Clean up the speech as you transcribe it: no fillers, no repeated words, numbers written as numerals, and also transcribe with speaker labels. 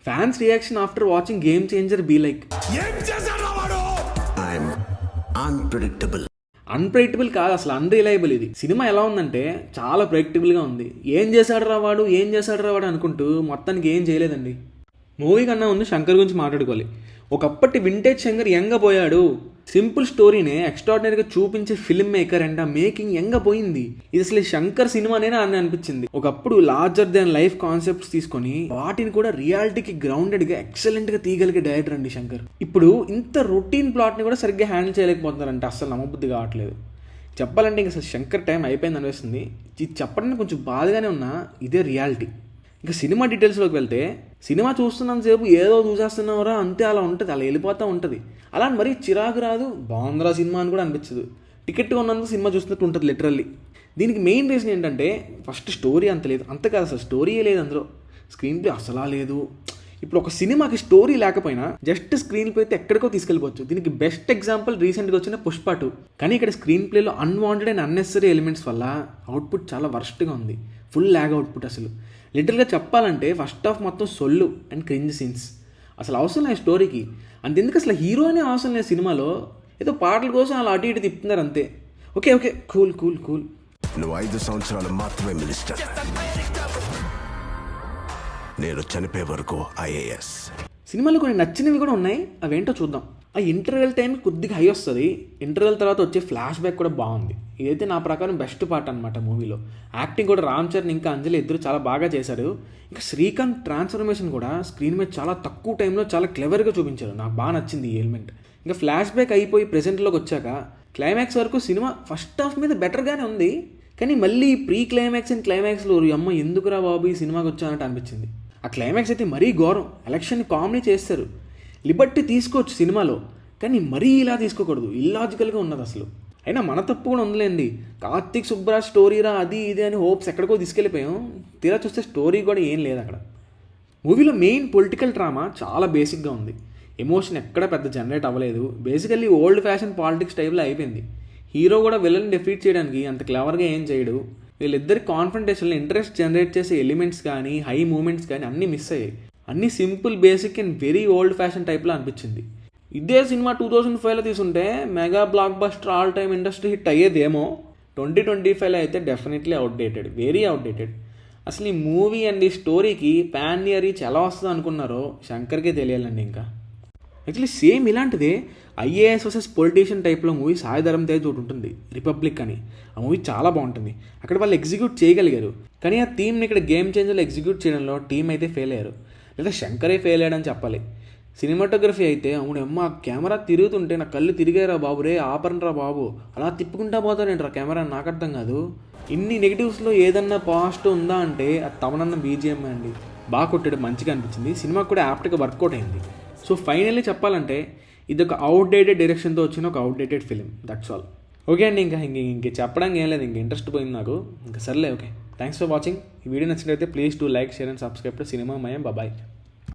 Speaker 1: Fans reaction after watching game changer be like unpredictable కాదు, అసలు unreliable. ఇది cinema ఎలా ఉందంటే చాలా ప్రెడిక్టబుల్గా ఉంది. ఏం చేశాడు రా వాడు అనుకుంటూ మొత్తానికి ఏం చేయలేదండి. మూవీ కన్నా ముందు శంకర్ గురించి మాట్లాడుకోవాలి. ఒకప్పటి వింటేజ్ శంకర్ యంగా పోయాడు. సింపుల్ స్టోరీనే ఎక్స్ట్రాడినరీగా చూపించే ఫిల్మ్ మేకర్ అండ్ ఆ మేకింగ్ యంగా పోయింది. ఇది అసలు శంకర్ సినిమానే అని అనిపించింది. ఒకప్పుడు లార్జర్ దాన్ లైఫ్ కాన్సెప్ట్స్ తీసుకొని వాటిని కూడా రియాలిటీకి గ్రౌండెడ్గా ఎక్సలెంట్గా తీయగలిగే డైరెక్టర్ అండి శంకర్. ఇప్పుడు ఇంత రొటీన్ ప్లాట్ని కూడా సరిగ్గా హ్యాండిల్ చేయలేకపోతున్నారంటే అసలు నమ్మబుద్ధి కావట్లేదు. చెప్పాలంటే ఇంకా అసలు శంకర్ టైం అయిపోయింది అనిపిస్తుంది. ఇది చెప్పడానికి కొంచెం బాధగానే ఉన్నా ఇదే రియాలిటీ. ఇంకా సినిమా డీటెయిల్స్లోకి వెళ్తే సినిమా చూస్తున్నంతసేపు ఏదో చూసేస్తున్నావురా అంతే, అలా ఉంటుంది, అలా వెళ్ళిపోతూ ఉంటుంది. అలా మరీ చిరాకు రాదు, బాగుందిరా సినిమా అని కూడా అనిపించదు. టికెట్ ఉన్నందుకు సినిమా చూస్తున్నట్టు ఉంటుంది లిటరల్లీ. దీనికి మెయిన్ రీజన్ ఏంటంటే ఫస్ట్ స్టోరీ అంత లేదు, అంత కాదు అసలు స్టోరీయే లేదు అందులో. స్క్రీన్ ప్లే అసలా లేదు. ఇప్పుడు ఒక సినిమాకి స్టోరీ లేకపోయినా జస్ట్ స్క్రీన్ ప్లే అయితే ఎక్కడికో తీసుకెళ్ళిపోవచ్చు. దీనికి బెస్ట్ ఎగ్జాంపుల్ రీసెంట్గా వచ్చిన పుష్ప 2. కానీ ఇక్కడ స్క్రీన్ ప్లేలో అన్వాంటెడ్ అండ్ అన్నెసరీ ఎలిమెంట్స్ వల్ల అవుట్పుట్ చాలా వర్స్ట్గా ఉంది. Full lag output. అసలు లిటరల్గా చెప్పాలంటే ఫస్ట్ హాఫ్ మొత్తం సొల్లు అండ్ క్రింజ్ సీన్స్. అసలు అవసరం లేదు స్టోరీకి. అంతెందుకు అసలు హీరోనే అవసరం లేదు సినిమాలో. ఏదో పాటల కోసం అలా అటు ఇటు తిప్పుతున్నారు అంతే. Okay cool.
Speaker 2: నువ్వు 5 సంవత్సరాలు మాత్రమే మినిస్టర్, నేను చనిపోయే వరకు ఐఏఎస్.
Speaker 1: సినిమాలో కొన్ని నచ్చినవి కూడా ఉన్నాయి, అవేంటో చూద్దాం. ఆ ఇంటర్వెల్ టైం కొద్దిగా హై వస్తుంది. ఇంటర్వెల్ తర్వాత వచ్చే ఫ్లాష్ బ్యాక్ కూడా బాగుంది. ఇదైతే నా ప్రకారం బెస్ట్ పార్ట్ అనమాట మూవీలో. యాక్టింగ్ కూడా రామ్ చరణ్ ఇంకా అంజలి ఇద్దరు చాలా బాగా చేశారు. ఇంకా శ్రీకాంత్ ట్రాన్స్ఫర్మేషన్ కూడా స్క్రీన్ మీద చాలా తక్కువ టైంలో చాలా క్లెవర్గా చూపించారు. నాకు బాగా నచ్చింది ఈ ఎలిమెంట్. ఇంకా ఫ్లాష్ బ్యాక్ అయిపోయి ప్రెజెంట్లోకి వచ్చాక క్లైమాక్స్ వరకు సినిమా ఫస్ట్ హాఫ్ మీద బెటర్గానే ఉంది. కానీ మళ్ళీ ప్రీ క్లైమాక్స్ అండ్ క్లైమాక్స్లో అమ్మ ఎందుకురా బాబు ఈ సినిమాకి వచ్చానంటే అనిపించింది. ఆ క్లైమాక్స్ అయితే మరీ ఘోరం. ఎలక్షన్ కామెడీ చేస్తారు, లిబర్టీ తీసుకోవచ్చు సినిమాలో, కానీ మరీ ఇలా తీసుకోకూడదు. ఇల్లాజికల్గా ఉన్నది అసలు. అయినా మన తప్పు కూడా ఉందిలేండి. కార్తీక్ సుబ్బరాజ్ స్టోరీరా అది ఇది అని హోప్స్ ఎక్కడికో తీసుకెళ్ళిపోయాం. తీరా చూస్తే స్టోరీ కూడా ఏం లేదు అక్కడ. మూవీలో మెయిన్ పొలిటికల్ డ్రామా చాలా బేసిక్గా ఉంది. ఎమోషన్ ఎక్కడ పెద్ద జనరేట్ అవ్వలేదు. బేసికల్లీ ఓల్డ్ ఫ్యాషన్ పాలిటిక్స్ టైప్లో అయిపోయింది. హీరో కూడా విలన్ డిఫీట్ చేయడానికి అంత క్లవర్గా ఏం చేయడు. వీళ్ళిద్దరి కాన్ఫ్రంటేషన్లో ఇంట్రెస్ట్ జనరేట్ చేసే ఎలిమెంట్స్ కానీ హై మూమెంట్స్ కానీ అన్నీ మిస్ అయ్యాయి. అన్నీ simple basic and very old fashion టైప్లో అనిపించింది. ఇదే సినిమా 2005లో తీసుంటే mega blockbuster all time industry hit అయ్యేదేమో. 2025లో అయితే డెఫినెట్లీ అవుట్డేటెడ్, వెరీ అవుట్డేటెడ్. అసలు ఈ మూవీ అండ్ ఈ స్టోరీకి పాన్ ఇండియా రీచ్ ఎలా వస్తుందో అనుకున్నారో శంకర్కే తెలియాలండి. ఇంకా యాక్చువల్లీ సేమ్ ఇలాంటిదే ఐఏఎస్ వర్సెస్ పొలిటీషియన్ టైప్లో మూవీ సాయి ధరమ్ తేజ్ ఒకటి ఉంటుంది, రిపబ్లిక్ అని. ఆ మూవీ చాలా బాగుంటుంది. అక్కడ వాళ్ళు ఎగ్జిక్యూట్ చేయగలిగారు. కానీ ఆ థీమ్ని ఇక్కడ గేమ్ చేంజర్లో ఎగ్జిక్యూట్ చేయడంలో టీం అయితే ఫెయిల్ అయ్యారు, లేదా శంకరే ఫెయిల్ అయ్యాడని చెప్పాలి. సినిమాటోగ్రఫీ అయితే అవునమ్మా కెమెరా తిరుగుతుంటే నా కళ్ళు తిరిగారా బాబు, రే ఆపరంరా బాబు, అలా తిప్పుకుంటా పోతానేంట్రా కెమెరా, నాకు అర్థం కాదు. ఇన్ని నెగిటివ్స్లో ఏదన్నా పాజిటివ్ ఉందా అంటే అది తమనన్న బీజిఎం అండి. బాగా కొట్టాడు, మంచిగా అనిపించింది. సినిమాకి కూడా యాప్ట్గా వర్కౌట్ అయింది. సో ఫైనల్లీ చెప్పాలంటే ఇది ఒక అవుట్డేటెడ్ డైరెక్షన్తో వచ్చిన ఒక outdated film. That's all. Okay అండి, ఇంక చెప్పడానికి ఏం లేదు, ఇంక ఇంట్రెస్ట్ పోయింది నాకు. ఇంకా సర్లే, ఓకే, థ్యాంక్స్ ఫర్ వాచింగ్. ఈ వీడియో నచ్చినట్లయితే please do like, share and subscribe to cinema మయం. బాయ్.